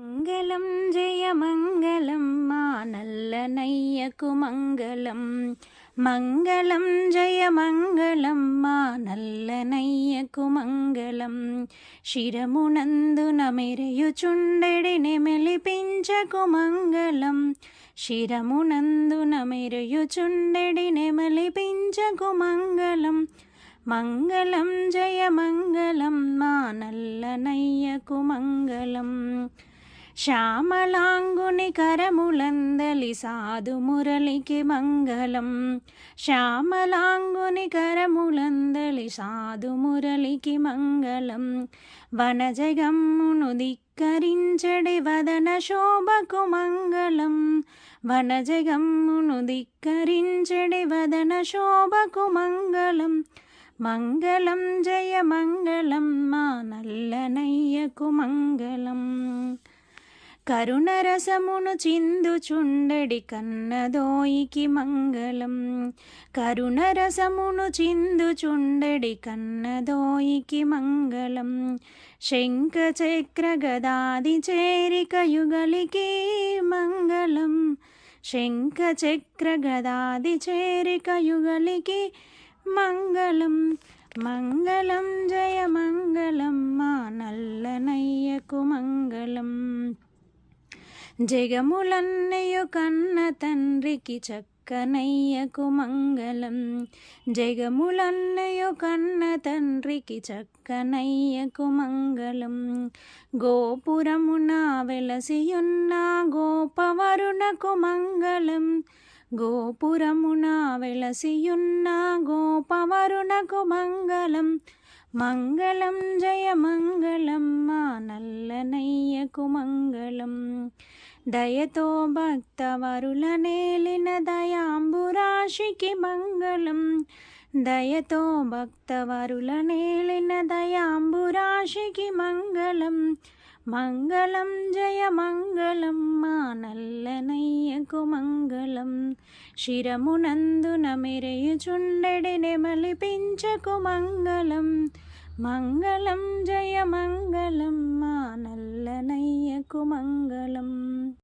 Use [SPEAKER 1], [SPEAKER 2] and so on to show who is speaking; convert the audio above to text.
[SPEAKER 1] మంగళం జయ మంగళం మా నల్లనయ్యకు మంగళం. మంగళం జయ మంగళం మా నల్లనయ్యకు మంగళం. శిరమునందున మెరయుచుండెడి నెమలిపించకు మంగళం. శిరమునందున మెరయుచుండెడి నెమలిపించకు మంగళం. మంగళం జయ మంగళం మా నల్లనయ్యకు మంగళం. శ్యామలాంగుని కరములందలి సాధు మురళికి మంగళం. శ్యామలాంగుని కరములందలి సాధు మురళికి మంగళం. వనజగమ్మును ధిక్కరించడి వదన శోభకు మంగళం. వనజగమ్మును ధిక్కరించడి వదన శోభకు మంగళం. మంగళం జయ మంగళం మా నల్లనయ్యకు మంగళం. కరుణరసమును చిందుచుండెడి కన్నదోయికి మంగళం. కరుణరసమును చిందుచుండెడి కన్నదోయికి మంగళం. శంఖ చక్ర గదాది చేరిక యుగలికి మంగళం. శంఖ చక్ర గదాది చేరిక యుగలికి మంగళం. మంగళం జయ మంగళం మా నల్లనయ్యకు మంగళం. జగములన్నయు కన్న తండ్రికి చక్కనయ్యకు మంగళం. జగములన్నయు కన్న తండ్రికి చక్కనయ్యకు మంగళం. గోపురమున వెలసియున్న గోపవరునకు మంగళం. గోపురమున వెలసియున్న గోపవరునకు మంగళం. మంగళం జయ మంగళం మా నల్లనయ్యకు మంగళం. దయతో భక్తవరుల నేలిన దయాంబురాశికి మంగళం. దయతో భక్తవరుల నేలిన దయాంబురాశికి మంగళం. మంగళం జయ మంగళం మా నల్లనయ్యకు మంగళం. శిరమునందున మెరయుచుండెడి నెమలిపించకు మంగళం. మంగళం జయ మంగళం మా నల్లనయ్యకు మంగళం.